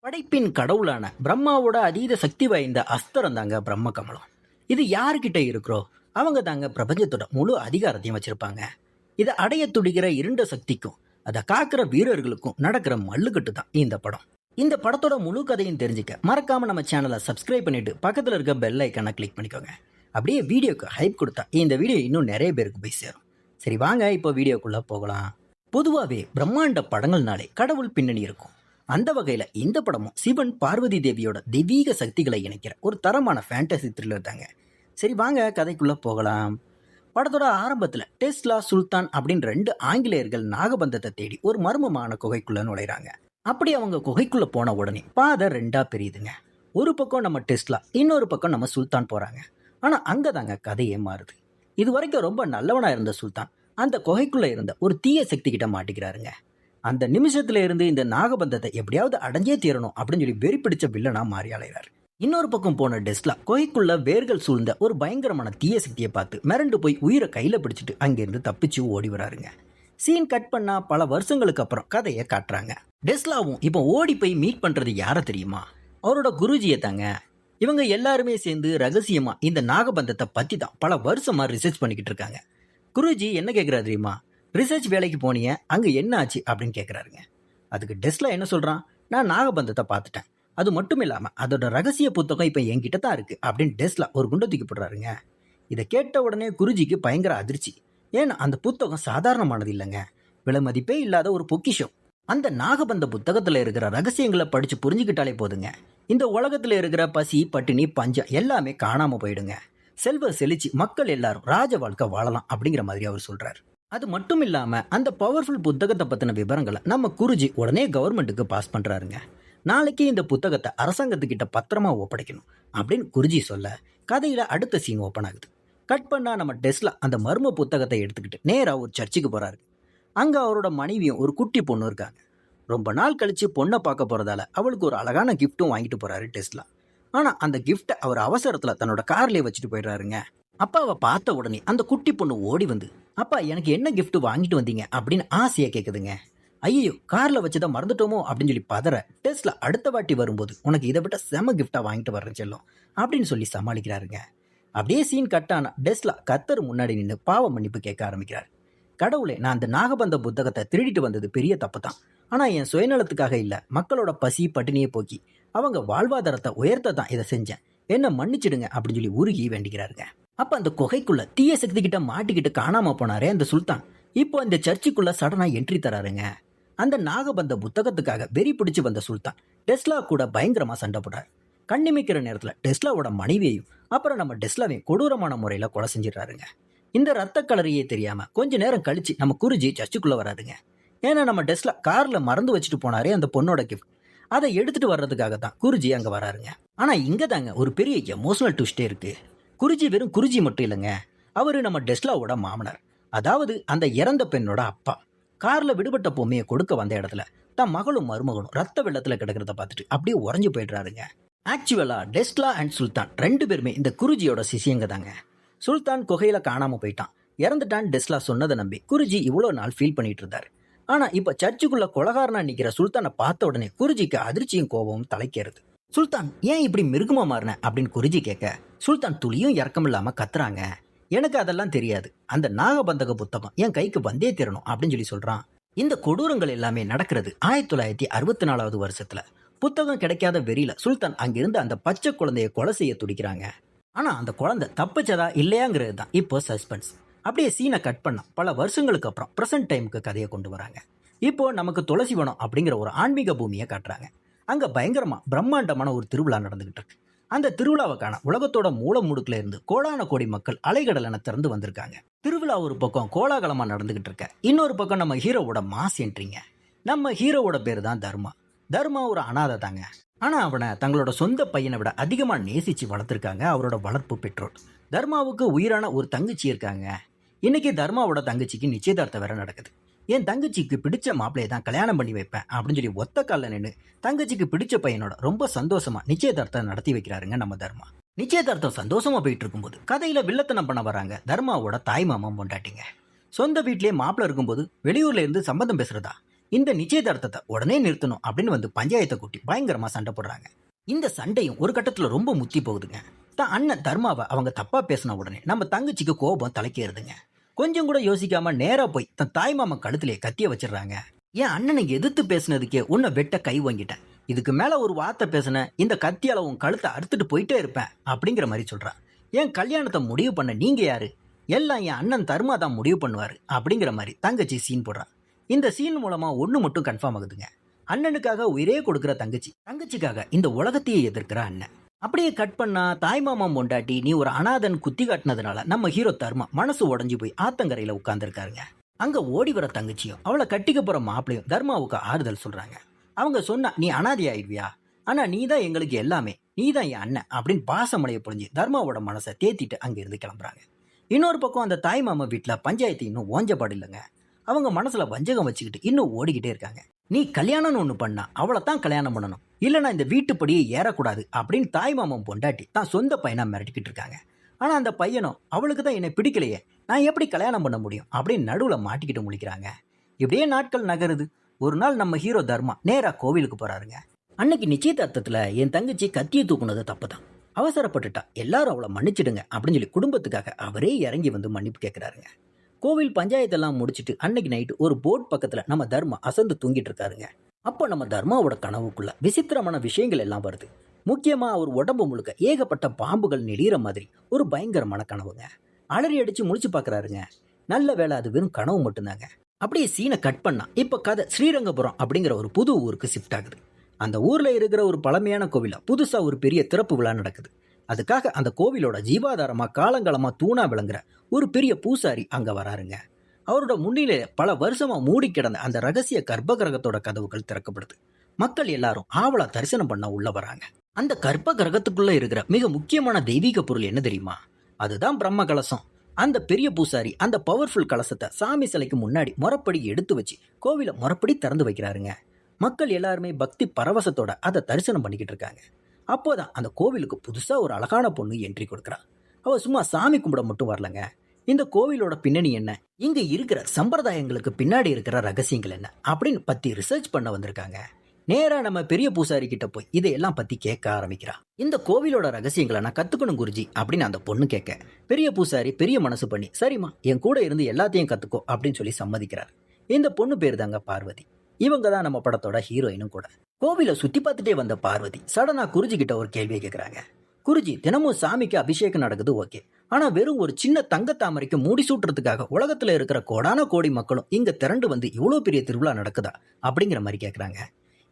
படைப்பின் கடவுளான பிரம்மாவோட அதீத சக்தி வாய்ந்த அஸ்திரம் தாங்க பிரம்ம கமலம். இது யாருக்கிட்ட இருக்கிறோ அவங்க தாங்க பிரபஞ்சத்தோட முழு அதிகாரத்தையும் வச்சிருப்பாங்க. இதை அடைய துடிக்கிற இருண்ட சக்திக்கும் அதை காக்கிற வீரர்களுக்கும் நடக்கிற மல்லுக்கட்டு தான் இந்த படம். இந்த படத்தோட முழு கதையும் தெரிஞ்சுக்க மறக்காம நம்ம சேனலை சப்ஸ்கிரைப் பண்ணிட்டு பக்கத்தில் இருக்க பெல் ஐக்கானை கிளிக் பண்ணிக்கோங்க. அப்படியே வீடியோக்கு ஹைப் கொடுத்தா இந்த வீடியோ இன்னும் நிறைய பேருக்கு போய் சேரும். சரி வாங்க இப்போ வீடியோக்குள்ள போகலாம். பொதுவாகவே பிரம்மாண்ட படங்கள்னாலே கடவுள் பின்னணி இருக்கும். அந்த வகையில் இந்த படமும் சிவன் பார்வதி தேவியோட தெய்வீக சக்திகளை இணைக்கிற ஒரு தரமான ஃபேண்டசி த்ரில்லர் தாங்க. சரி வாங்க கதைக்குள்ள போகலாம். படத்தோட ஆரம்பத்தில் டெஸ்லா சுல்தான் அப்படின்னு 2 ஆங்கிலேயர்கள் நாகபந்தத்தை தேடி ஒரு மர்மமான குகைக்குள்ள நுழைறாங்க. அப்படி அவங்க குகைக்குள்ள போன உடனே பாதை 2ஆ பிரியுதுங்க. ஒரு பக்கம் நம்ம டெஸ்லா, இன்னொரு பக்கம் நம்ம சுல்தான் போறாங்க. ஆனா அங்கதாங்க கதையே மாறுது. இது வரைக்கும் ரொம்ப நல்லவனா இருந்த சுல்தான் அந்த குகைக்குள்ள இருந்த ஒரு தீய சக்தி கிட்ட மாட்டிக்கிறாருங்க. அந்த நிமிஷத்துல இருந்து இந்த நாகபந்தத்தை எப்படியாவது அடைஞ்சே தீரணும் அப்படின்னு சொல்லி வெறி பிடிச்ச வில்லனா மாறி அலைகிறார். இன்னொரு பக்கம் போன டெஸ்லா குகைக்குள்ள வேர்கள் சூழ்ந்த ஒரு பயங்கரமான தீய சக்தியை பார்த்து மிரண்டு போய் உயிரை கையில பிடிச்சிட்டு அங்கிருந்து தப்பிச்சு ஓடி வராருங்க. சீன் கட் பண்ணா பல வருஷங்களுக்கு அப்புறம் கதையை காட்டுறாங்க. டெஸ்லாவும் இப்போ ஓடி போய் மீட் பண்றது யார தெரியுமா? அவரோட குருஜியை தாங்க. இவங்க எல்லாருமே சேர்ந்து ரகசியமா இந்த நாகபந்தத்தை பத்தி தான் பல வருஷமா ரிசர்ச் பண்ணிக்கிட்டு இருக்காங்க. குருஜி என்ன கேட்கிறாரு தெரியுமா? ரிசர்ச் வேலைக்கு போனீங்க, அங்கே என்ன ஆச்சு அப்படின்னு கேட்குறாருங்க. அதுக்கு டெஸ்லா என்ன சொல்கிறான்? நான் நாகபந்தத்தை பார்த்துட்டேன், அது மட்டும் இல்லாமல் அதோட ரகசிய புத்தகம் இப்போ என்கிட்ட தான் இருக்குது அப்படின்னு டெஸ்லா ஒரு குண்டை தூக்கி போடுறாருங்க. இதை கேட்ட உடனே குருஜிக்கு பயங்கர அதிர்ச்சி. ஏன்னா அந்த புத்தகம் சாதாரணமானது இல்லைங்க, விலை மதிப்பே இல்லாத ஒரு பொக்கிஷம். அந்த நாகபந்த புத்தகத்தில் இருக்கிற ரகசியங்களை படித்து புரிஞ்சுக்கிட்டாலே போதுங்க, இந்த உலகத்தில் இருக்கிற பசி பட்டினி பஞ்சம் எல்லாமே காணாமல் போயிடுங்க. செல்வ செழிச்சு மக்கள் எல்லாரும் ராஜ வாழ்க்கை வாழலாம் அப்படிங்கிற மாதிரி அவர் சொல்கிறார். அது மட்டும் இல்லாமல் அந்த பவர்ஃபுல் புத்தகத்தை பற்றின விவரங்களை நம்ம குருஜி உடனே கவர்மெண்ட்டுக்கு பாஸ் பண்ணுறாருங்க. நாளைக்கு இந்த புத்தகத்தை அரசாங்கத்துக்கிட்ட பத்திரமா ஒப்படைக்கணும் அப்படின்னு குருஜி சொல்ல கதையில் அடுத்த சீன் ஓப்பன் ஆகுது. கட் பண்ணால் நம்ம டெஸ்லா அந்த மர்ம புத்தகத்தை எடுத்துக்கிட்டு நேராக ஒரு சர்ச்சுக்கு போகிறாரு. அங்கே அவரோட மனைவியும் ஒரு குட்டி பொண்ணு இருக்காங்க. ரொம்ப நாள் கழித்து பொண்ணை பார்க்க போகிறதால அவளுக்கு ஒரு அழகான கிஃப்ட்டும் வாங்கிட்டு போகிறாரு டெஸ்லா. ஆனால் அந்த கிஃப்ட்டை அவர் அவசரத்தில் தன்னோட கார்லேயே வச்சுட்டு போயிடுறாருங்க. அப்பாவை பார்த்த உடனே அந்த குட்டி பொண்ணு ஓடி வந்து, அப்பா எனக்கு என்ன கிஃப்ட் வாங்கிட்டு வந்தீங்க அப்படின்னு ஆசையா கேட்குதுங்க. ஐயோ காரில் வச்சுதான் மறந்துட்டோமோ அப்படின்னு சொல்லி பதற டெஸ்லா அடுத்த வாட்டி வரும்போது உனக்கு இதை விட செம கிஃப்டா வாங்கிட்டு வர்றேன் செல்லும் அப்படின்னு சொல்லி சமாளிக்கிறாருங்க. அப்படியே சீன் கட்டான டெஸ்லா கத்தர் முன்னாடி நின்று பாவ மன்னிப்பு கேட்க ஆரம்பிக்கிறார். கடவுளே, நான் அந்த நாகபந்த புத்தகத்தை திருடிட்டு வந்தது பெரிய தப்பு தான். ஆனால் என் சுயநலத்துக்காக இல்லை, மக்களோட பசி பட்டினியை போக்கி அவங்க வாழ்வாதாரத்தை உயர்த்த தான் இதை செஞ்சேன், என்ன மன்னிச்சிடுங்க அப்படின்னு சொல்லி உருகி வேண்டிக்கிறாருங்க. அப்ப அந்த குகைக்குள்ள தீய சக்தி கிட்ட மாட்டிக்கிட்டு காணாம போனாரே அந்த சுல்தான், இப்போ அந்த சர்ச்சுக்குள்ள சடனா என்ட்ரி தராருங்க. அந்த நாகபந்த புத்தகத்துக்காக வெறி பிடிச்சு வந்த சுல்தான் டெஸ்லா கூட பயங்கரமா சண்டை போடுறாரு. கண்ணிமிக்கிற நேரத்துல டெஸ்லாவோட மனைவியையும் அப்புறம் நம்ம டெஸ்லாவையும் கொடூரமான முறையில கொலை செஞ்சிடறாருங்க. இந்த ரத்த கலரையே தெரியாம கொஞ்ச நேரம் கழிச்சு நம்ம குருஜி சர்ச்சுக்குள்ள வராதுங்க. ஏன்னா நம்ம டெஸ்லா கார்ல மறந்து வச்சுட்டு போனாரே அந்த பொண்ணோட கிஃப்ட், அதை எடுத்துட்டு வர்றதுக்காக தான் குருஜி அங்க வராருங்க. ஆனா இங்க தாங்க ஒரு பெரிய எமோஷனல் ட்விஸ்டே இருக்கு. குருஜி வெறும் குருஜி மட்டும் இல்லைங்க, அவரு நம்ம டெஸ்லாவோட மாமனார், அதாவது அந்த இறந்த பெண்ணோட அப்பா. கார்ல விடுபட்ட பொம்மையை கொடுக்க வந்த இடத்துல தன் மகளும் மருமகனும் ரத்த வெள்ளத்துல கிடக்கிறத பார்த்துட்டு அப்படியே உறைஞ்சு போயிடுறாருங்க. ஆக்சுவலா டெஸ்லா அண்ட் சுல்தான் 2 பேருமே இந்த குருஜியோட சிஷியங்க தாங்க. சுல்தான் குகையில காணாம போயிட்டான், இறந்துட்டான் டெஸ்லா சொன்னதை நம்பி குருஜி இவ்வளோ நாள் ஃபீல் பண்ணிட்டு இருந்தார். ஆனா இப்ப சர்ச்சுக்குள்ள கொலகாரனா நிக்கிற சுல்தானை பார்த்த உடனே குருஜிக்கு அதிர்ச்சியும் கோபமும் தலைக்கிறது. சுல்தான் ஏன் இப்படி மிருகமா மாறின அப்படின்னு குருஜி கேட்க சுல்தான் துளியும் இறக்கம் இல்லாம கத்துறாங்க. எனக்கு அதெல்லாம் தெரியாது, அந்த நாகபந்தக புத்தகம் என் கைக்கு வந்தே தீரணும் அப்படின்னு சொல்லி சொல்றான். இந்த கொடூரங்கள் எல்லாமே நடக்கிறது 1964 வருஷத்துல. புத்தகம் கிடைக்காத வெறியில சுல்தான் அங்கிருந்து அந்த பச்சை குழந்தைய கொலை செய்ய துடிக்கிறாங்க. ஆனா அந்த குழந்தை தப்பிச்சதா இல்லையாங்கிறது தான் இப்போ சஸ்பென்ஸ். அப்படியே சீனை கட் பண்ண பல வருஷங்களுக்கு அப்புறம் பிரசன்ட் டைமுக்கு கதையை கொண்டு வராங்க. இப்போ நமக்கு துளசிவனம் அப்படிங்கிற ஒரு ஆன்மீக பூமியை காட்டுறாங்க. அங்க பயங்கரமா பிரம்மாண்டமான ஒரு திருவிழா நடந்துகிட்டு இருக்கு. அந்த திருவிழாவை காண உலகத்தோட மூல முடுக்குல இருந்து கோடான கோடி மக்கள் அலைகடலனை திறந்து வந்திருக்காங்க. திருவிழா ஒரு பக்கம் கோலாகலமா நடந்துகிட்டு இருக்க, இன்னொரு பக்கம் நம்ம ஹீரோவோட மாஸ் என்ட்ரிங்க. நம்ம ஹீரோவோட பேரு தான் தர்மா. தர்மா ஒரு அனாதை தாங்க. ஆனா அவனை தங்களோட சொந்த பையனை விட அதிகமா நேசிச்சு வளர்த்துருக்காங்க அவரோட வளர்ப்பு பெற்றோர். தர்மாவுக்கு உயிரான ஒரு தங்கச்சி இருக்காங்க. இன்னைக்கு தர்மாவோட தங்கச்சிக்கு நிச்சயதார்த்தம் வேற நடக்குது. என் தங்கச்சிக்கு பிடிச்ச மாப்பிளையை தான் கல்யாணம் பண்ணி வைப்பேன் அப்படின்னு சொல்லி ஒத்த காலில் நின்று தங்கச்சிக்கு பிடிச்ச பையனோட ரொம்ப சந்தோஷமா நிச்சயதார்த்தம் நடத்தி வைக்கிறாருங்க நம்ம தர்மா. நிச்சயதார்த்தம் சந்தோஷமா போயிட்டு இருக்கும்போது கதையில வில்லத்தனம் பண்ண வராங்க தர்மாவோட தாய் மாமா பொண்டாட்டிங்க. சொந்த வீட்லயே மாப்பிள்ள இருக்கும்போது வெளியூர்ல இருந்து சம்பந்தம் பேசுறதா, இந்த நிச்சயதார்த்தத்தை உடனே நிறுத்தணும் அப்படின்னு வந்து பஞ்சாயத்தை கூட்டி பயங்கரமா சண்டை போடுறாங்க. இந்த சண்டையும் ஒரு கட்டத்துல ரொம்ப முத்தி போகுதுங்க. தான் அண்ணன் தர்மாவை அவங்க தப்பா பேசின உடனே நம்ம தங்கச்சிக்கு கோபம் தலைக்கேறுதுங்க. கொஞ்சம் கூட யோசிக்காம நேரா போய் தன் தாய் மாமா கழுத்திலே கத்திய வச்சிடுறாங்க. என் அண்ணனை எதிர்த்து பேசினதுக்கே உன்னை வெட்ட கை வாங்கிட்டேன், இதுக்கு மேல ஒரு வார்த்தை பேசின இந்த கத்தியால உன் கழுத்தை அறுத்துட்டு போயிட்டே இருப்பேன் அப்படிங்கிற மாதிரி சொல்றான். என் கல்யாணத்தை முடிவு பண்ண நீங்க யாரு? எல்லாம் என் அண்ணன் தர்மா தான் முடிவு பண்ணுவாரு அப்படிங்கிற மாதிரி தங்கச்சி சீன் போடுறான். இந்த சீன் மூலமா ஒண்ணு மட்டும் கன்ஃபார்ம் ஆகுதுங்க. அண்ணனுக்காக உயிரே கொடுக்கிற தங்கச்சி, தங்கச்சிக்காக இந்த உலகத்தையே எதிர்க்கிற அண்ணன். அப்படியே கட் பண்ணா தாய்மாமா பொண்டாட்டி நீ ஒரு அனாதன் குத்தி காட்டினதுனால நம்ம ஹீரோ தர்மா மனசு உடஞ்சி போய் ஆத்தங்கரையில உட்கார்ந்துருக்காருங்க. அங்க ஓடி வர தங்கச்சியும் அவளை கட்டிக்க போற மாப்பிளையும் தர்மாவுக்கு ஆறுதல் சொல்றாங்க. அவங்க சொன்னா நீ அனாதி ஆயிடுவியா, ஆனா நீ தான் எங்களுக்கு எல்லாமே, நீ தான் என் அண்ணன் அப்படின்னு பாசமலையை பொழிஞ்சு தர்மாவோட மனசை தேத்திட்டு அங்க இருந்து கிளம்புறாங்க. இன்னொரு பக்கம் அந்த தாய் மாமா வீட்டுல பஞ்சாயத்து இன்னும் ஓஞ்சப்பாடு இல்லைங்க. அவங்க மனசுல வஞ்சகம் வச்சுக்கிட்டு இன்னும் ஓடிக்கிட்டே இருக்காங்க. நீ கல்யாணம்னு ஒண்ணு பண்ணா அவளை தான் கல்யாணம் பண்ணணும், இல்லைன்னா இந்த வீட்டுப்படியே ஏறக்கூடாது அப்படின்னு தாய் மாமன் பொண்டாட்டி தான் சொந்த பையனா மிரட்டிக்கிட்டு இருக்காங்க. ஆனா அந்த பையனும் அவளுக்கு தான் என்னை பிடிக்கலையே, நான் எப்படி கல்யாணம் பண்ண முடியும் அப்படின்னு நடுவுல மாட்டிக்கிட்டு முழிக்கிறாங்க. இப்படியே நாட்கள் நகருது. ஒரு நாள் நம்ம ஹீரோ தர்மா நேரா கோவிலுக்கு போறாருங்க. அன்னைக்கு நிச்சயதார்த்தத்துல என் தங்கச்சி கத்தியை தூக்குனது தப்பு தான், அவசரப்பட்டுட்டா, எல்லாரும் அவளை மன்னிச்சிடுங்க அப்படின்னு சொல்லி குடும்பத்துக்காக அவரே இறங்கி வந்து மன்னிப்பு கேட்கிறாருங்க. கோவில் பஞ்சாயத்தெல்லாம் முடிச்சுட்டு அன்னைக்கு நைட்டு ஒரு போட் பக்கத்துல நம்ம தர்மா அசந்து தூங்கிட்டு இருக்காருங்க. அப்போ நம்ம தர்மாவோட கனவுக்குள்ள விசித்திரமான விஷயங்கள் எல்லாம் வருது. முக்கியமா அவர் உடம்பு முழுக்க ஏகப்பட்ட பாம்புகள் நெளிகிற மாதிரி ஒரு பயங்கரமான கனவுங்க. அலறி அடிச்சு முடிச்சு பாக்குறாருங்க. நல்ல வேளை அது வெறும் கனவு மட்டும்தாங்க. அப்படியே சீனை கட் பண்ணா இப்ப கதை ஸ்ரீரங்கபுரம் அப்படிங்கிற ஒரு புது ஊருக்கு ஷிஃப்ட் ஆகுது. அந்த ஊர்ல இருக்கிற ஒரு பழமையான கோவில புதுசா ஒரு பெரிய திறப்பு விழா நடக்குது. அதுக்காக அந்த கோவிலோட ஜீவாதாரமா காலங்காலமா தூணா விளங்குற ஒரு பெரிய பூசாரி அங்க வராருங்க. அவரோட முன்னிலையில பல வருஷமா மூடி கிடந்த அந்த ரகசிய கர்ப்ப கிரகத்தோட கதவுகள் திறக்கப்படுது. மக்கள் எல்லாரும் ஆவலா தரிசனம் பண்ண உள்ள வராங்க. அந்த கர்ப்ப கிரகத்துக்குள்ள இருக்கிற மிக முக்கியமான தெய்வீக பொருள் என்ன தெரியுமா? அதுதான் பிரம்ம கலசம். அந்த பெரிய பூசாரி அந்த பவர்ஃபுல் கலசத்தை சாமி சிலைக்கு முன்னாடி முறப்படி எடுத்து வச்சு கோவில முறப்படி திறந்து வைக்கிறாருங்க. மக்கள் எல்லாருமே பக்தி பரவசத்தோட அதை தரிசனம் பண்ணிக்கிட்டு இருக்காங்க. அப்போதான் அந்த கோவிலுக்கு புதுசா ஒரு அழகான பொண்ணு என்ட்ரி கொடுக்குறா. அவ சும்மா சாமி கும்பிட மட்டும் வரலங்க. இந்த கோவிலோட பின்னணி என்ன, இங்க இருக்கிற சம்பிரதாயங்களுக்கு பின்னாடி இருக்கிற ரகசியங்கள் என்ன அப்படின்னு பத்தி ரிசர்ச் பண்ண வந்திருக்காங்க. நேரா நம்ம பெரிய பூசாரி கிட்ட போய் இதையெல்லாம் பத்தி கேட்க ஆரம்பிக்கிறா. இந்த கோவிலோட ரகசியங்களை நான் கத்துக்கணும் குருஜி அப்படின்னு அந்த பொண்ணு கேட்க பெரிய பூசாரி பெரிய மனசு பண்ணி சரிம்மா என் கூட இருந்து எல்லாத்தையும் கத்துக்கோ அப்படின்னு சொல்லி சம்மதிக்கிறார். இந்த பொண்ணு பேர் தாங்க பார்வதி. இவங்க தான் நம்ம படத்தோட ஹீரோயினும் கூட. கோவில சுத்தி பார்த்துட்டே வந்த பார்வதி சடனா குருஜி கிட்ட ஒரு கேள்வியை கேட்கறாங்க. குருஜி, தினமும் சாமிக்கு அபிஷேகம் நடக்குது ஓகே, ஆனா வெறும் ஒரு சின்ன தங்க தாமரைக்கு மூடி சூட்டுறதுக்காக உலகத்துல இருக்கிற கோடான கோடி மக்களும் இங்க திரண்டு வந்து இவ்வளவு பெரிய திருவிழா நடக்குதா அப்படிங்கிற மாதிரி கேட்கறாங்க.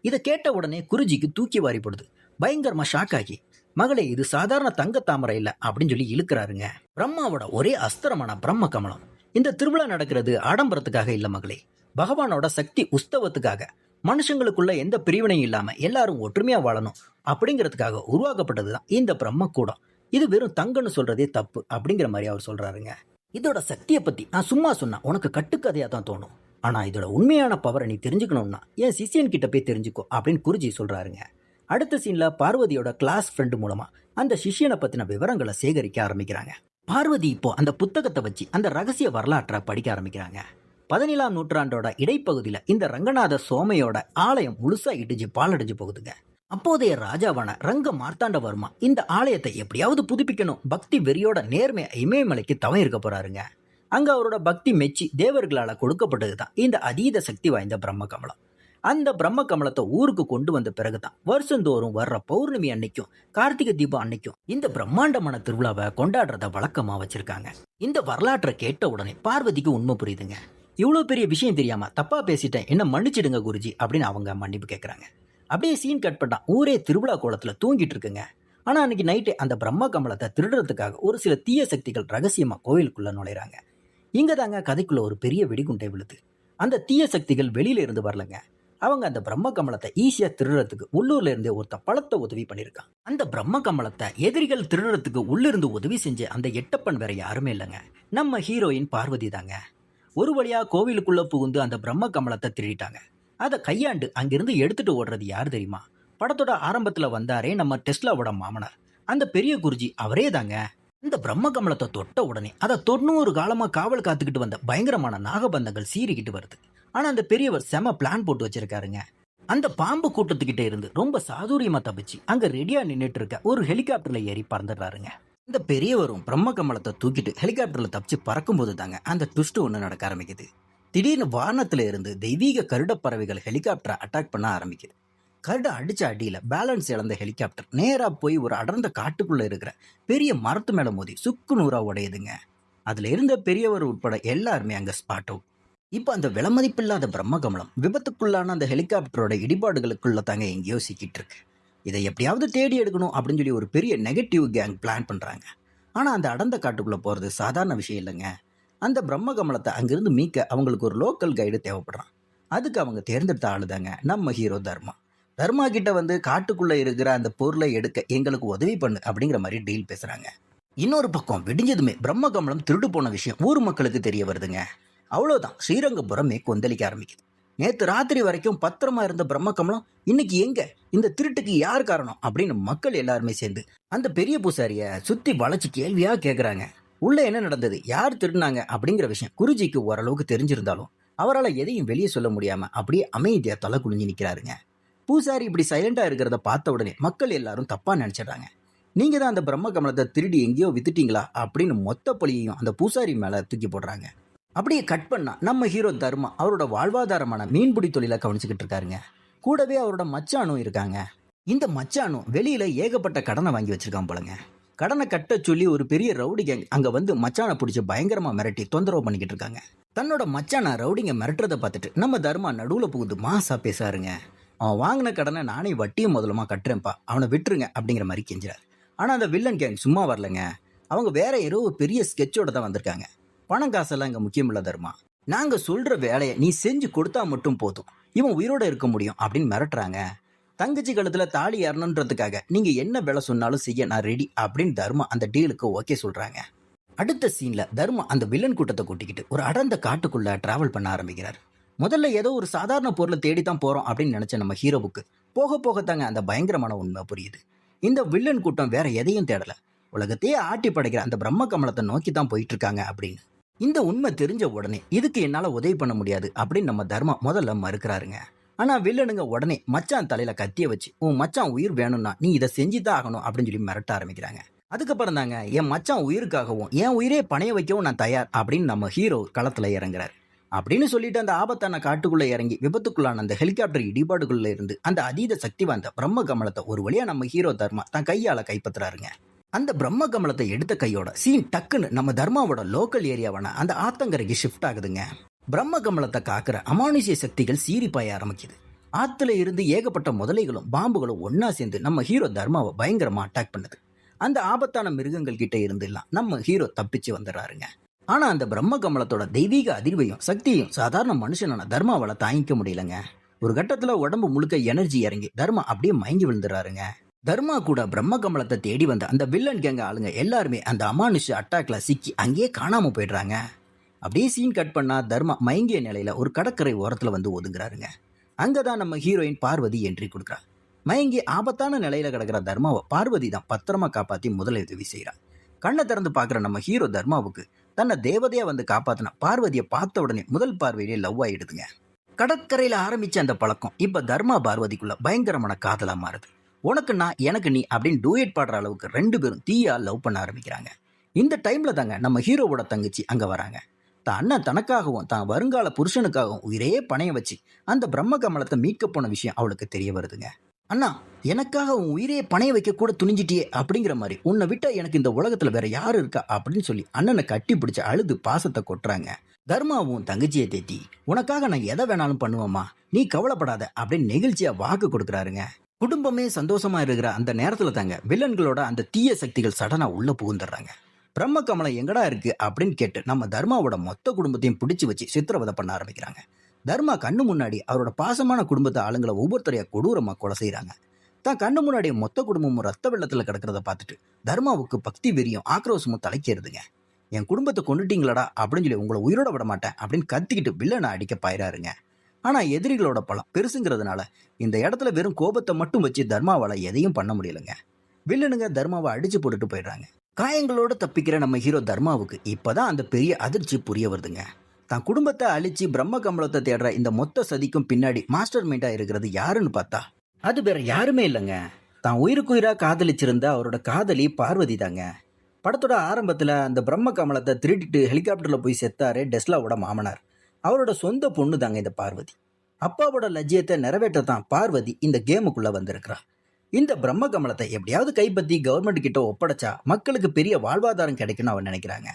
இதை கேட்ட உடனே குருஜிக்கு தூக்கி வாரி போடுது. பயங்கரமா ஷாக் ஆகி மகளே இது சாதாரண தங்க தாமரை இல்ல அப்படின்னு சொல்லி இழுக்கிறாருங்க. பிரம்மாவோட ஒரே அஸ்திரமான பிரம்ம கமலம். இந்த திருவிழா நடக்கிறது ஆடம்பரத்துக்காக இல்ல மகளே, பகவானோட சக்தி உஸ்தவத்துக்காக, மனுஷங்களுக்குள்ள எந்த பிரிவினையும் இல்லாம எல்லாரும் ஒற்றுமையா வாழணும் அப்படிங்கிறதுக்காக உருவாக்கப்பட்டதுதான் இந்த பிரம்ம கூடம். இது வெறும் தங்கன்னு சொல்றதே தப்பு அப்படிங்கிற மாதிரி அவர் சொல்றாருங்க. இதோட சக்தியை பத்தி நான் சும்மா சொன்னா உனக்கு கட்டுக்கதையா தான் தோணும், ஆனா இதோட உண்மையான பவரை நீ தெரிஞ்சுக்கணும்னா என் சிஷியன் கிட்ட போய் தெரிஞ்சுக்கோ அப்படின்னு குருஜி சொல்றாருங்க. அடுத்த சீன்ல பார்வதியோட கிளாஸ் ஃப்ரெண்டு மூலமா அந்த சிஷியனை பத்தின விவரங்களை சேகரிக்க ஆரம்பிக்கிறாங்க. பார்வதி இப்போ அந்த புத்தகத்தை வச்சு அந்த ரகசிய வரலாற்றை படிக்க ஆரம்பிக்கிறாங்க. 17ஆம் நூற்றாண்டோட இடைப்பகுதியில இந்த ரங்கநாத சோமையோட ஆலயம் முழுசா இடிஞ்சு பாலடைஞ்சு போகுதுங்க. அப்போதைய ராஜாவான ரங்க மார்த்தாண்டவர்மா இந்த ஆலயத்தை எப்படியாவது புதுப்பிக்கணும் பக்தி வெறியோட நேர்மை இமயமலைக்கு தவம் இருக்க போறாருங்க. அங்க அவரோட பக்தி மெச்சி தேவர்களால கொடுக்கப்பட்டதுதான் இந்த அதீத சக்தி வாய்ந்த பிரம்ம கமலம். அந்த பிரம்ம கமலத்தை ஊருக்கு கொண்டு வந்த பிறகுதான் வருஷந்தோறும் வர்ற பௌர்ணமி அன்னைக்கும் கார்த்திகை தீபம் அன்னைக்கும் இந்த பிரம்மாண்டமான திருவிழாவை கொண்டாடுறத வழக்கமா வச்சிருக்காங்க. இந்த வரலாற்றை கேட்ட உடனே பார்வதிக்கு உண்மை புரியுதுங்க. இவ்வளவு பெரிய விஷயம் தெரியாம தப்பா பேசிட்டேன், என்ன மன்னிச்சிடுங்க குருஜி அப்படின்னு அவங்க மன்னிப்பு கேட்கறாங்க. அப்படியே சீன் கட் பண்ணா ஊரே திருவிழா கோலத்துல தூங்கிட்டு இருக்குங்க. ஆனா அன்னைக்கு நைட்டே அந்த பிரம்ம கமலத்தை திருடுறதுக்காக ஒரு சில தீய சக்திகள் ரகசியமா கோயிலுக்குள்ள நுழைறாங்க. இங்க தாங்க கதைக்குள்ள ஒரு பெரிய வெடிகுண்டை விழுது. அந்த தீய சக்திகள் வெளியில இருந்து வரலங்க. அவங்க அந்த பிரம்ம கமலத்தை ஈஸியா திருடுறதுக்கு உள்ளூர்ல இருந்தே ஒருத்த பழத்தை உதவி பண்ணிருக்கான். அந்த பிரம்ம கமலத்தை எதிரிகள் திருடுறதுக்கு உள்ளிருந்து உதவி செஞ்ச அந்த எட்டப்பன் வேற யாருமே இல்லைங்க, நம்ம ஹீரோயின் பார்வதி தாங்க. ஒரு வழியா கோவிலுக்குள்ள புகுந்து அந்த பிரம்ம கமலத்தை திருடிட்டாங்க. அதை கையாண்டு அங்கிருந்து எடுத்துட்டு ஓடுறது யார் தெரியுமா? படத்தோட ஆரம்பத்துல வந்தாரே நம்ம டெஸ்லாவோட மாமனார், அந்த பெரிய குருஜி அவரே தாங்க. இந்த பிரம்ம கமலத்தை தொட்ட உடனே அதை 90 காலமா காவல் காத்துக்கிட்டு வந்த பயங்கரமான நாகபந்தங்கள் சீறிக்கிட்டு வருது. ஆனா அந்த பெரியவர் செம பிளான் போட்டு வச்சிருக்காருங்க. அந்த பாம்பு கூட்டத்துக்கிட்ட இருந்து ரொம்ப சாதுரியமா தப்பிச்சு அங்க ரெடியா நின்னுட்டு இருக்க ஒரு ஹெலிகாப்டர்ல ஏறி பறந்துடுறாருங்க. இந்த பெரியவரும் பிரம்ம கமலத்தை தூக்கிட்டு ஹெலிகாப்டர்ல தப்பிச்சு பறக்கும் போது தாங்க அந்த ட்விஸ்ட் ஒன்று நடக்க ஆரம்பிக்குது. திடீர்னு வானத்துல இருந்து தெய்வீக கருட பறவைகள் ஹெலிகாப்டரை அட்டாக் பண்ண ஆரம்பிக்குது. கருட அடிச்ச அடியில பேலன்ஸ் இழந்த ஹெலிகாப்டர் நேரா போய் ஒரு அடர்ந்த காட்டுக்குள்ள இருக்கிற பெரிய மரத்து மேல மோதி சுக்கு நூறா உடையுதுங்க. அதுல இருந்த பெரியவர் உட்பட எல்லாருமே அங்க ஸ்பாட் அவுட். இப்ப அந்த விலைமதிப்பில்லாத பிரம்ம கமலம் விபத்துக்குள்ளான அந்த ஹெலிகாப்டரோட இடிபாடுகளுக்குள்ள தாங்க எங்கேயோ சிக்கிட்டு இருக்கு. இதை எப்படியாவது தேடி எடுக்கணும் அப்படின்னு சொல்லி ஒரு பெரிய நெகட்டிவ் கேங் பிளான் பண்றாங்க. ஆனா அந்த அடர்ந்த காட்டுக்குள்ள போறது சாதாரண விஷயம் இல்லைங்க. அந்த பிரம்ம கமலத்தை அங்கிருந்து மீட்க அவங்களுக்கு ஒரு லோக்கல் கைடு தேவைப்படுறான். அதுக்கு அவங்க தேர்ந்தெடுத்த ஆளுதாங்க நம்ம ஹீரோ தர்மா. தர்மா கிட்ட வந்து காட்டுக்குள்ள இருக்கிற அந்த பொருளை எடுக்க எங்களுக்கு உதவி பண்ணு அப்படிங்கிற மாதிரி டீல் பேசுறாங்க. இன்னொரு பக்கம் விடிஞ்சதுமே பிரம்ம கமலம் திருடு போன விஷயம் ஊர் மக்களுக்கு தெரிய வருதுங்க. அவ்வளவுதான், ஸ்ரீரங்கபுரமே கொந்தளிக்க ஆரம்பிக்குது. நேத்து ராத்திரி வரைக்கும் பத்திரமா இருந்த பிரம்ம கமலம் இன்னைக்கு எங்க, இந்த திருட்டுக்கு யார் காரணம் அப்படின்னு மக்கள் எல்லாருமே சேர்ந்து அந்த பெரிய பூசாரிய சுத்தி வளைச்சு கேள்வியா கேட்கறாங்க. உள்ள என்ன நடந்தது, யார் திருடினாங்க அப்படிங்கிற விஷயம் குருஜிக்கு ஓரளவுக்கு தெரிஞ்சிருந்தாலும் அவரால் எதையும் வெளியே சொல்ல முடியாம அப்படியே அமைதியா தலை குனிஞ்சு நிக்கிறாருங்க. பூசாரி இப்படி சைலண்டா இருக்கிறத பார்த்த உடனே மக்கள் எல்லாரும் தப்பா நினைச்சிடறாங்க. நீங்க தான் அந்த பிரம்ம கமலத்தை திருடி எங்கேயோ வித்துட்டீங்களா அப்படின்னு மொத்த பழியையும் அந்த பூசாரி மேல தூக்கி போடுறாங்க. அப்படியே கட் பண்ணா நம்ம ஹீரோ தர்மா அவரோட வாழ்வாதாரமான மீன்பிடி தொழிலை கவனிச்சுக்கிட்டு இருக்காருங்க. கூடவே அவரோட மச்சானும் இருக்காங்க. இந்த மச்சானும் வெளியில ஏகப்பட்ட கடனை வாங்கி வச்சிருக்கான் போலங்க. கடனை கட்ட சொல்லி ஒரு பெரிய ரவுடி கேங் அங்க வந்து மச்சானை பிடிச்சி பயங்கரமா மிரட்டி தொந்தரவு பண்ணிக்கிட்டு இருக்காங்க. தன்னோட மச்சான ரவுடிங்க மிரட்டுறதை பார்த்துட்டு நம்ம தர்மா நடுவுல புகுந்து மாசா பேசாருங்க. அவன் வாங்கின கடனை நானே வட்டியும் முதலமா கட்டுறேன்ப்பா, அவனை விட்டுருங்க அப்படிங்கிற மாதிரி கெஞ்சுறாரு. ஆனா அந்த வில்லன் கேங் சும்மா வரலங்க. அவங்க வேற ஏதோ ஒரு பெரிய ஸ்கெட்சோட தான் வந்திருக்காங்க. பணம் காசெல்லாம் இங்க முக்கியம் இல்ல தர்மா, நாங்க சொல்ற வேலையை நீ செஞ்சு கொடுத்தா மட்டும் போதும், இவன் உயிரோட இருக்க முடியும் அப்படின்னு மிரட்டுறாங்க. தங்கச்சி கழுத்துல தாலி ஏறணுன்றதுக்காக நீங்க என்ன வேலை சொன்னாலும் செய்ய நான் ரெடி அப்படின்னு தர்மா அந்த டீலுக்கு ஓகே சொல்றாங்க. அடுத்த சீன்ல தர்மா அந்த வில்லன் கூட்டத்தை கூட்டிக்கிட்டு ஒரு அடர்ந்த காட்டுக்குள்ள டிராவல் பண்ண ஆரம்பிக்கிறார். முதல்ல ஏதோ ஒரு சாதாரண பொருளை தேடி தான் போறோம் அப்படின்னு நினைச்ச நம்ம ஹீரோவுக்கு போக போகத்தாங்க அந்த பயங்கரமான உண்மை புரியுது. இந்த வில்லன் கூட்டம் வேற எதையும் தேடல, உலகத்தையே ஆட்டி படைக்கிற அந்த பிரம்ம கமலத்தை நோக்கி தான் போயிட்டு இருக்காங்க அப்படின்னு. இந்த உண்மை தெரிஞ்ச உடனே இதுக்கு என்னால உதவி பண்ண முடியாது அப்படின்னு நம்ம தர்மா முதல்ல மறுக்கிறாருங்க. ஆனா வில்லனுங்க உடனே மச்சான் தலையில கத்திய வச்சு உன் மச்சான் உயிர் வேணும்னா நீ இதை செஞ்சுதான் ஆகணும் அப்படின்னு சொல்லி மிரட்ட ஆரம்பிக்கிறாங்க. அதுக்கப்புறம் தாங்க என் மச்சான் உயிருக்காகவும் என் உயிரே பணைய வைக்கவும் நான் தயார் அப்படின்னு நம்ம ஹீரோ களத்துல இறங்குறாரு. அப்படின்னு சொல்லிட்டு அந்த ஆபத்தான காட்டுக்குள்ள இறங்கி விபத்துக்குள்ளான அந்த ஹெலிகாப்டர் இடிபாடுக்குள்ள இருந்து அந்த அதீத சக்தி வாய்ந்த பிரம்ம கமலத்தை ஒரு வழியா நம்ம ஹீரோ தர்மா தன் கையால கைப்பற்றுறாருங்க. அந்த பிரம்ம கமலத்தை எடுத்த கையோட சீன் டக்குன்னு நம்ம தர்மாவோட லோக்கல் ஏரியாவான அந்த ஆத்தங்கரைக்கு ஷிஃப்ட் ஆகுதுங்க. பிரம்ம கமலத்தை காக்கிற அமானுஷ்ய சக்திகள் சீறி பாய ஆரம்பிக்குது. ஆத்துல இருந்து ஏகப்பட்ட முதலைகளும் பாம்புகளும் ஒன்னா சேர்ந்து நம்ம ஹீரோ தர்மாவை பயங்கரமா அட்டாக் பண்ணுது. அந்த ஆபத்தான மிருகங்கள் கிட்ட இருந்து எல்லாம் நம்ம ஹீரோ தப்பிச்சு வந்துடுறாருங்க. ஆனா அந்த பிரம்ம கமலத்தோட தெய்வீக அதிர்வையும் சக்தியும் சாதாரண மனுஷனான தர்மாவால தாங்கிக்க முடியலங்க. ஒரு கட்டத்துல உடம்பு முழுக்க எனர்ஜி இறங்கி தர்மா அப்படியே மயங்கி விழுந்துறாருங்க. தர்மா கூட பிரம்ம கமலத்தை தேடி வந்த அந்த வில்லன் கேங்க ஆளுங்க எல்லாருமே அந்த அமானுஷ அட்டாக்ல சிக்கி அங்கேயே காணாம போயிடுறாங்க. அப்படியே சீன் கட் பண்ணா தர்மா மயங்கிய நிலையில ஒரு கடற்கரை ஓரத்துல வந்து ஒதுங்குறாருங்க. அங்கதான் நம்ம ஹீரோயின் பார்வதி என்ட்ரி கொடுக்குறா. மயங்கி ஆபத்தான நிலையில கிடக்கிற தர்மாவை பார்வதி தான் பத்திரமா காப்பாத்தி முதலுதவி செய்யறா. கண்ணை திறந்து பாக்குற நம்ம ஹீரோ தர்மாவுக்கு தன்னை தேவதையா வந்து காப்பாத்தின பார்வதியை பார்த்த உடனே முதல் பார்வையிலே லவ் ஆயிடுதுங்க. கடற்கரையில ஆரம்பிச்ச அந்த பழக்கம் இப்ப தர்மா பார்வதிக்குள்ள பயங்கரமான காதலா மாறுது. உனக்கு நான் எனக்கு நீ அப்படின்னு டூயட் பாடுற அளவுக்கு ரெண்டு பேரும் தீயா லவ் பண்ண ஆரம்பிக்கிறாங்க. இந்த டைம்ல தாங்க நம்ம ஹீரோவோட தங்கச்சி அங்க வராங்க. தான் அண்ணன் தனக்காகவும் தான் வருங்கால புருஷனுக்காகவும் உயிரே பணைய வச்சு அந்த பிரம்ம கமலத்தை மீட்க போன விஷயம் அவளுக்கு தெரிய வருதுங்க. அண்ணா, எனக்காக உன் உயிரே பணைய வைக்க கூட துணிஞ்சிட்டியே அப்படிங்கிற மாதிரி உன்னை விட்டா எனக்கு இந்த உலகத்துல வேற யாரு இருக்கா அப்படின்னு சொல்லி அண்ணனை கட்டி பிடிச்சு அழுது பாசத்தை கொட்டுறாங்க. தர்மாவும் தங்கச்சியை தேத்தி உனக்காக நான் எதை வேணாலும் பண்ணுவேம்மா, நீ கவலைப்படாத அப்படின்னு நெகிழ்ச்சியா வாக்கு கொடுக்குறாருங்க. குடும்பமே சந்தோஷமா இருக்கிற அந்த நேரத்துல தாங்க வில்லன்களோட அந்த தீய சக்திகள் சடனா உள்ள புகுந்துடுறாங்க. பிரம்ம கமலம் எங்கடா இருக்கு அப்படின்னு கேட்டு நம்ம தர்மாவோட மொத்த குடும்பத்தையும் பிடிச்சு வச்சு சித்திரவதை பண்ண ஆரம்பிக்கிறாங்க. தர்மா கண்ணு முன்னாடி அவரோட பாசமான குடும்பத்தை ஆளுங்களை ஒவ்வொருத்தரையா கொடூரமா கொலை செய்யறாங்க. தான் கண்ணு முன்னாடி மொத்த குடும்பமும் ரத்த வெள்ளத்துல கிடக்கிறத பார்த்துட்டு தர்மாவுக்கு பக்தி வெறியும் ஆக்ரோஷமும் தலைக்கேறுதுங்க. என் குடும்பத்தை கொண்டுட்டீங்களடா அப்படின்னு சொல்லி உங்களை உயிரோட விட மாட்டேன் அப்படின்னு கத்திக்கிட்டு வில்லனை அடிக்க பாயிறாருங்க. ஆனா எதிரிகளோட பலம் பெருசுங்கிறதுனால இந்த இடத்துல வெறும் கோபத்தை மட்டும் வச்சு தர்மாவால எதையும் பண்ண முடியலங்க. வில்லனுங்க தர்மாவை அடிச்சு போட்டுட்டு போயிடுறாங்க. காயங்களோட தப்பிக்கிற நம்ம ஹீரோ தர்மாவுக்கு இப்பதான் அந்த பெரிய அதிர்ச்சி புரிய வருதுங்க. தான் குடும்பத்தை அழிச்சு பிரம்ம கமலத்தை தேடுற இந்த மொத்த சதிக்கும் பின்னாடி மாஸ்டர் மைண்டா இருக்கிறது யாருன்னு பார்த்தா அது வேற யாருமே இல்லைங்க. தான் உயிருக்குயிரா காதலிச்சிருந்த அவரோட காதலி பார்வதி தாங்க. படத்தோட ஆரம்பத்தில் அந்த பிரம்ம கமலத்தை திருடிட்டு ஹெலிகாப்டரில் போய் செத்தாரு டெஸ்லாவோட மாமனார். அவரோட சொந்த பொண்ணு தாங்க இந்த பார்வதி. அப்பாவோட லட்சியத்தை நிறைவேற்றத்தான் பார்வதி இந்த கேமுக்குள்ள வந்திருக்கிறா. இந்த பிரம்ம கமலத்தை எப்படியாவது கைப்பற்றி கவர்மெண்ட் கிட்ட ஒப்படைச்சா மக்களுக்கு பெரிய வாழ்வாதாரம் கிடைக்கும்னு அவன் நினைக்கிறாங்க.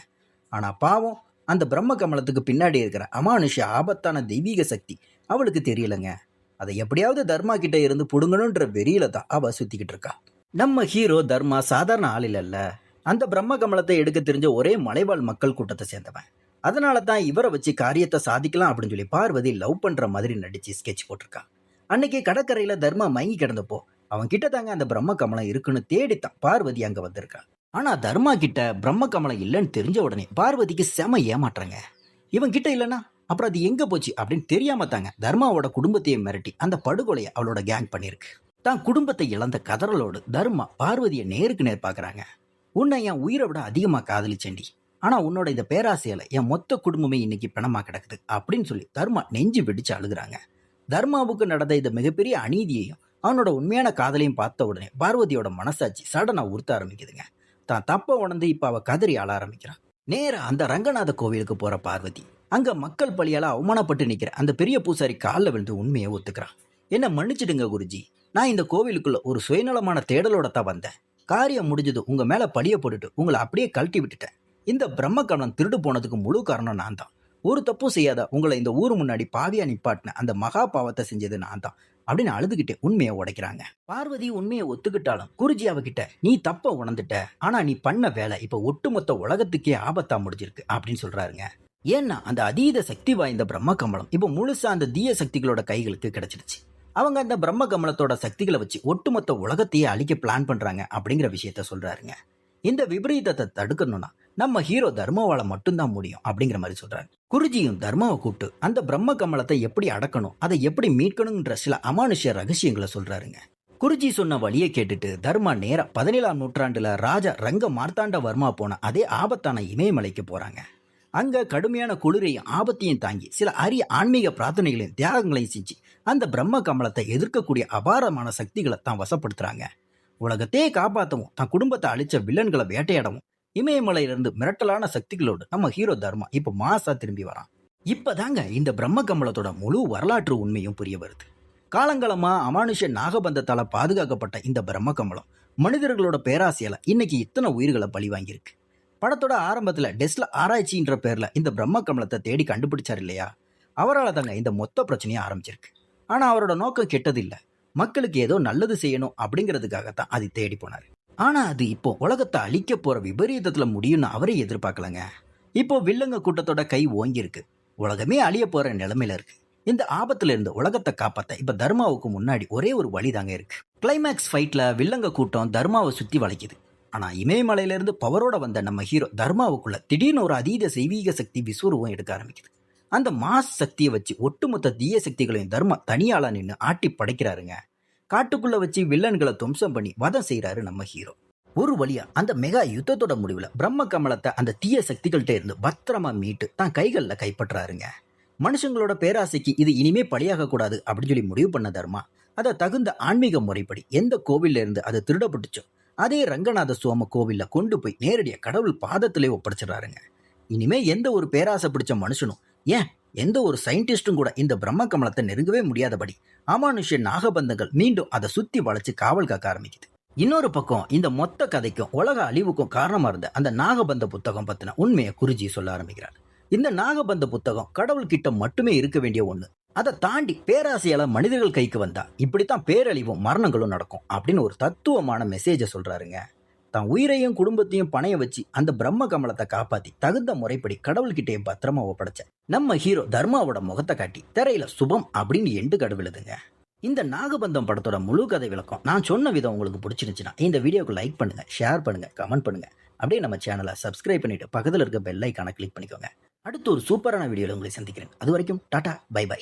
ஆனால் பாவம், அந்த பிரம்ம கமலத்துக்கு பின்னாடி இருக்கிற அமானுஷ்ய ஆபத்தான தெய்வீக சக்தி அவளுக்கு தெரியலங்க. அதை எப்படியாவது தர்மா கிட்ட இருந்து புடுங்கணுன்ற வெறியில தான் அவ சுத்திக்கிட்டு இருக்கா. நம்ம ஹீரோ தர்மா சாதாரண ஆள் இல்லைல்ல. அந்த பிரம்ம கமலத்தை எடுக்க தெரிஞ்ச ஒரே மலைவாழ் மக்கள் கூட்டத்தை சேர்ந்தவன். அதனால தான் இவரை வச்சு காரியத்தை சாதிக்கலாம் அப்படின்னு சொல்லி பார்வதி லவ் பண்ற மாதிரி நடிச்சு ஸ்கெட்ச் போட்டிருக்கா. அன்னைக்கு கடற்கரையில தர்மா மயங்கி கிடந்தப்போ அவன் கிட்ட தாங்க அந்த பிரம்ம கமலம் இருக்குன்னு தேடித்தான் பார்வதி அங்க வந்திருக்கா. ஆனா தர்மா கிட்ட பிரம்ம கமலம் இல்லைன்னு தெரிஞ்ச உடனே பார்வதிக்கு செம ஏமாற்றாங்க. இவன் கிட்ட இல்லைன்னா அப்புறம் அது எங்க போச்சு அப்படின்னு தெரியாம தாங்க தர்மாவோட குடும்பத்தையே மிரட்டி அந்த படுகொலையை அவளோட கேங் பண்ணிருக்கு. தான் குடும்பத்தை இழந்த கதறலோடு தர்மா பார்வதியை நேருக்கு நேர் பாக்குறாங்க. உன்னை என் உயிரை விட அதிகமா காதலிச்சேண்டி, ஆனா உன்னோட இந்த பேராசையில என் மொத்த குடும்பமே இன்னைக்கு பிணமா கிடக்குது அப்படின்னு சொல்லி தர்மா நெஞ்சு வெடிச்சு அழுகுறாங்க. தர்மாவுக்கு நடந்த இந்த மிகப்பெரிய அநீதியையும் அவனோட உண்மையான காதலையும் பார்த்த உடனே பார்வதியோட மனசாட்சி சடனா உறுத்த ஆரம்பிக்குதுங்க. தான் தப்ப உணர்ந்து இப்ப அவ கதறி ஆள ஆரம்பிக்கிறான். நேரா அந்த ரங்கநாத கோவிலுக்கு போற பார்வதி அங்க மக்கள் பழியால அவமானப்பட்டு நிக்கிற அந்த பெரிய பூசாரி காலில் விழுந்து உண்மையை ஒத்துக்கிறான். என்ன மன்னிச்சிடுங்க குருஜி, நான் இந்த கோவிலுக்குள்ள ஒரு சுயநலமான தேடலோட தான் வந்தேன். காரியம் முடிஞ்சது உங்க மேல பழிய போட்டுட்டு உங்களை அப்படியே கழட்டி விட்டுட்டேன். இந்த பிரம்ம கமலம் திருடு போனதுக்கு முழு காரணம் நான் தான். ஒரு தப்பும் செய்யாத உங்களை இந்த ஊர் முன்னாடி பாவியா நிப்பாட்டின அந்த மகா பாவத்தை செஞ்சது நான் தான் அப்படின்னு அழுதுகிட்டே உண்மையை உடைக்கிறாங்க. பார்வதி உண்மையை ஒத்துக்கிட்டாலும் குருஜி அவகிட்ட நீ தப்ப உணர்ந்துட்ட, ஆனா நீ பண்ண வேலை இப்ப ஒட்டுமொத்த உலகத்துக்கே ஆபத்தா முடிஞ்சிருக்கு அப்படின்னு சொல்றாருங்க. ஏன்னா அந்த அதீத சக்தி வாய்ந்த பிரம்ம கமலம் இப்ப முழுசா அந்த தீய சக்திகளோட கைகளுக்கு கிடைச்சிடுச்சு. அவங்க அந்த பிரம்ம கமலத்தோட சக்திகளை வச்சு ஒட்டுமொத்த உலகத்தையே அழிக்க பிளான் பண்றாங்க அப்படிங்கிற விஷயத்த சொல்றாருங்க. இந்த விபரீதத்தை தடுக்கணும்னா நம்ம ஹீரோ தர்மாவால மட்டும்தான் முடியும் அப்படிங்கிற மாதிரி சொல்றாரு. குருஜியும் தர்மாவை கூப்பிட்டு அந்த பிரம்ம கமலத்தை எப்படி அடக்கணும், அதை எப்படி மீட்கணும்ன்ற சில அமானுஷ்ய ரகசியங்களை சொல்றாருங்க. குருஜி சொன்ன வழியை கேட்டுட்டு தர்மா நேரா 17ஆம் நூற்றாண்டுல ராஜா ரங்க மார்த்தாண்ட வர்மா போன அதே ஆபத்தான இமயமலைக்கு போறாங்க. அங்க கடுமையான குளிரையும் ஆபத்தையும் தாங்கி சில அரிய ஆன்மீக பிரார்த்தனைகளையும் தியாகங்களையும் செஞ்சு அந்த பிரம்ம கமலத்தை எதிர்க்கக்கூடிய அபாரமான சக்திகளை தான் வசப்படுத்துறாங்க. உலகத்தையே காப்பாற்றவும் தன் குடும்பத்தை அழிச்ச வில்லன்களை வேட்டையாடவும் இமயமலையிலிருந்து மிரட்டலான சக்திகளோடு நம்ம ஹீரோ தர்மா இப்ப மாசா திரும்பி வரான். இப்பதாங்க இந்த பிரம்ம கமலத்தோட முழு வரலாற்று உண்மையும் புரிய வருது. காலங்காலமா அமானுஷ நாகபந்தத்தால பாதுகாக்கப்பட்ட இந்த பிரம்ம கமலம் மனிதர்களோட பேராசையால இன்னைக்கு இத்தனை உயிர்களை பழி வாங்கியிருக்கு. படத்தோட ஆரம்பத்துல டெஸ்லா ஆராய்ச்சின்ற பேர்ல இந்த பிரம்ம கமலத்தை தேடி கண்டுபிடிச்சார் இல்லையா, அவரால் தாங்க இந்த மொத்த பிரச்சனையும் ஆரம்பிச்சிருக்கு. ஆனா அவரோட நோக்கம் கெட்டது இல்ல, மக்களுக்கு ஏதோ நல்லது செய்யணும் அப்படிங்கிறதுக்காகத்தான் அது தேடி போனாரு. ஆனா அது இப்போ உலகத்தை அழிக்க போற விபரீதத்துல முடியும்னு அவரே எதிர்பார்க்கலங்க. இப்போ வில்லங்க கூட்டத்தோட கை ஓங்கி இருக்கு, உலகமே அழிய போற நிலைமையில இருக்கு. இந்த ஆபத்துல இருந்து உலகத்தை காப்பாத்த இப்ப தர்மாவுக்கு முன்னாடி ஒரே ஒரு வழி தாங்க இருக்கு. கிளைமேக்ஸ் ஃபைட்ல வில்லங்க கூட்டம் தர்மாவை சுத்தி வளைக்குது. ஆனா இமயமலையில இருந்து பவரோட வந்த நம்ம ஹீரோ தர்மாவுக்குள்ள திடீர்னு ஒரு அதீத தெய்வீக சக்தி விஸ்வரூபம் எடுக்க ஆரம்பிக்குது. அந்த மாஸ் சக்தியை வச்சு ஒட்டுமொத்த தீய சக்திகளையும் தர்மா தனியாளா நின்று ஆட்டி படைக்கிறாருங்க. காட்டுக்குள்ள வச்சு வில்லன்களை துவம்சம் பண்ணி வதம் செய்யறாரு நம்ம ஹீரோ. ஒரு வழியா அந்த மெகா யுத்தத்தோட முடிவுல பிரம்ம கமலத்தை அந்த தீய சக்திகள்கிட்ட இருந்து பத்திரமா மீட்டு தான் கைகள்ல கைப்பற்றாருங்க. மனுஷங்களோட பேராசைக்கு இது இனிமே பலியாக கூடாது அப்படின்னு சொல்லி முடிவு பண்ண தர்மா அதை தகுந்த ஆன்மீக முறைப்படி எந்த கோவில்ல இருந்து அது திருடப்பட்டுச்சோ அதே ரங்கநாத சுவாமி கோவில்ல கொண்டு போய் நேரடியாக கடவுள் பாதத்திலே ஒப்படைச்சிடறாருங்க. இனிமே எந்த ஒரு பேராசை பிடிச்ச மனுஷனும், ஏன் எந்த ஒரு சயின்டிஸ்டும் கூட இந்த பிரம்ம கமலத்தை நெருங்கவே முடியாதபடி அமானுஷ்ய நாகபந்தங்கள் மீண்டும் அதை சுத்தி வளைச்சு காவல் காக்க ஆரம்பிக்குது. இன்னொரு பக்கம் இந்த மொத்த கதைக்கும் உலக அழிவுக்கும் காரணமா இருந்த அந்த நாகபந்த புத்தகம் பத்தின உண்மையை குருஜி சொல்ல ஆரம்பிக்கிறார். இந்த நாகபந்த புத்தகம் கடவுள் கிட்ட மட்டுமே இருக்க வேண்டிய ஒண்ணு. அதை தாண்டி பேராசையால மனிதர்கள் கைக்கு வந்தா இப்படித்தான் பேரழிவும் மரணங்களும் நடக்கும் அப்படின்னு ஒரு தத்துவமான மெசேஜை சொல்றாருங்க. தான் உயிரையும் குடும்பத்தையும் பணைய வச்சு அந்த பிரம்ம கமலத்தை காப்பாத்தி தகுந்த முறைப்படி கடவுள்கிட்டே பத்திரமா ஒப்படைச்ச நம்ம ஹீரோ தர்மாவோட முகத்தை காட்டி திரையில சுபம் அப்படின்னு எண்டு கடவுளுதுங்க. இந்த நாகபந்தம் படத்தோட முழு கதை விளக்கம் நான் சொன்ன விதம் உங்களுக்கு பிடிச்சிருந்துச்சுன்னா இந்த வீடியோக்கு லைக் பண்ணுங்க, ஷேர் பண்ணுங்க, கமெண்ட் பண்ணுங்க. அப்படியே நம்ம சேனலை சப்ஸ்கிரைப் பண்ணிட்டு பக்கத்தில் இருக்க பெல் ஐக்கானை கிளிக் பண்ணிக்கோங்க. அடுத்து ஒரு சூப்பரான வீடியோவில் உங்களை சந்திக்கிறேன். அது வரைக்கும் டாடா, பை பை.